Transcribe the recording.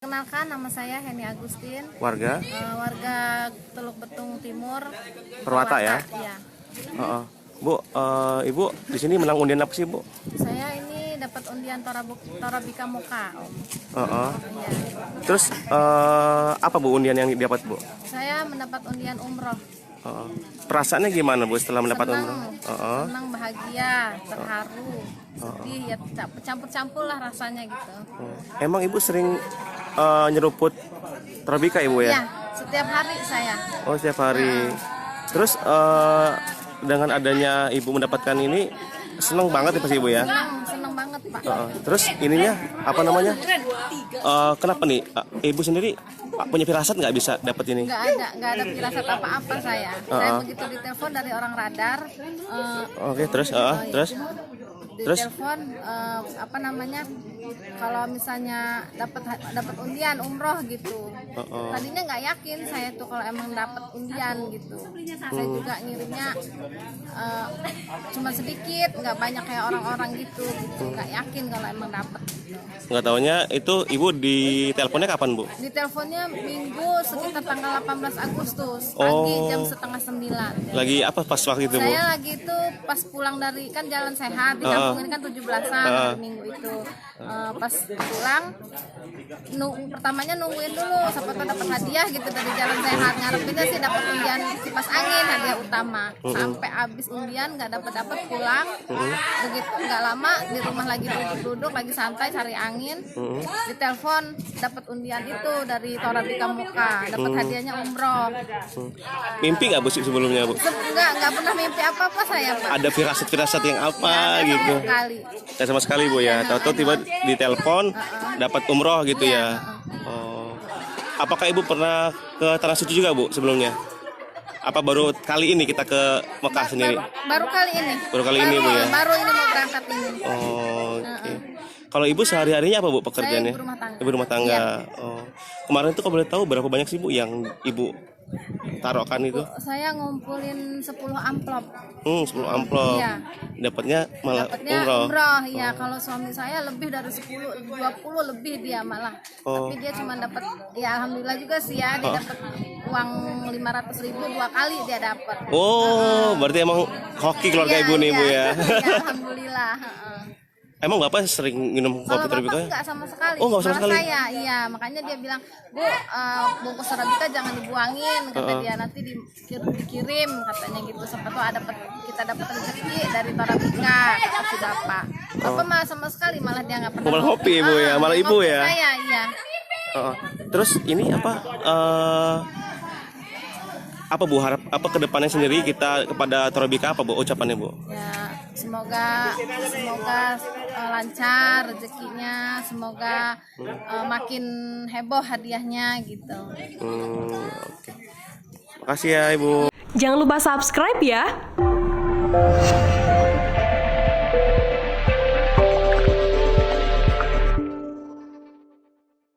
Kenalkan, nama saya Heni Agustin. Warga? Warga Teluk Betung Timur. Perwata ya? Iya. Bu, Ibu di sini menang undian apa sih, Bu? Saya ini dapat undian Torabika Moka. Heeh. Iya. Terus apa Bu undian yang didapat, Bu? Saya mendapat undian umroh. Perasaannya gimana, Bu, setelah mendapat umroh? Senang, bahagia, terharu, sedih, ya campur-campur lah rasanya gitu. Emang Ibu sering nyeruput Torabika, Ibu ya? Iya, setiap hari saya. Oh, setiap hari. Terus dengan adanya Ibu mendapatkan ini seneng banget ya pasti Ibu ya? Senang banget, Pak. Terus ininya apa namanya? Kenapa nih Ibu sendiri punya firasat nggak bisa dapat ini? Nggak ada firasat apa-apa saya. Saya begitu ditelepon dari orang radar. Oke, terus Ditelepon apa namanya, kalau misalnya dapat undian umroh gitu. Tadinya nggak yakin saya tuh kalau emang dapat undian gitu. Saya juga ngirimnya cuma sedikit, nggak banyak kayak orang-orang gitu. Nggak yakin kalau emang dapat. Nggak taunya itu Ibu di teleponnya kapan, Bu? Di teleponnya Minggu sekitar tanggal 18 Agustus pagi jam 8:30. Lagi apa pas waktu itu, Bu? Saya lagi itu pas pulang dari, kan jalan sehat di kampung ini kan 17-an hari Minggu itu. Pas pulang pertamanya nungguin dulu siapa tahu dapat hadiah gitu dari jalan sehat, ngarepinnya sih dapat undian kipas angin hadiah utama. Sampai habis undian nggak dapat pulang. Begitu nggak lama di rumah lagi duduk lagi santai cari angin, ditelepon dapat undian itu dari Torabika Moka, dapat hadiahnya umroh. Mimpi nggak, Bu, sebelumnya, Bu? Nggak pernah mimpi apa-apa saya, Pak. Ada firasat-firasat yang apa gitu? Sekali. Tidak sama sekali, Bu ya. Tahu-tahu tiba di telepon dapat umroh gitu ya. Apakah Ibu pernah ke Tanah Suci juga, Bu, sebelumnya? Apa baru kali ini kita ke Mekah sendiri? Baru kali ini. Baru kali ini, Bu ya. Baru ini mau berangkat ini. Oke. Kalau Ibu sehari-harinya apa, Bu, pekerjaannya? Saya ibu rumah tangga. Ibu rumah tangga. Iya. Kemarin itu kalau boleh tahu berapa banyak sih, Bu, yang Ibu taruhkan itu? Saya ngumpulin 10 amplop. 10 amplop. Iya. Dapatnya malah Dapatnya umroh. ya. Kalau suami saya lebih dari 10, 20 lebih dia malah. Tapi dia cuma dapat, ya alhamdulillah juga sih ya, dia dapat uang 500.000 2 kali dia dapat. Berarti emang hoki keluarga Ibu nih, Bu ya. Iya, alhamdulillah. Emang Bapak sering minum kopi Torabika? Kalau Bapak enggak sama sekali. Oh, enggak sama sekali. Saya, iya, makanya dia bilang, "Bu, bungkus Torabika jangan dibuangin," kata dia, "nanti dikirim," katanya gitu. Sampai tuh kita dapat rezeki dari Torabika, kata si Bapak. Bapak malah sama sekali malah dia enggak pernah. Malah kopi, Ibu ya, malah Ibu ya. Saya, iya. Terus ini apa Bu apa kedepannya sendiri kita kepada Torabika, apa Bu ucapannya, Bu? Ya, semoga lancar rezekinya, semoga makin heboh hadiahnya gitu. Oke. Makasih ya, Ibu. Jangan lupa subscribe ya.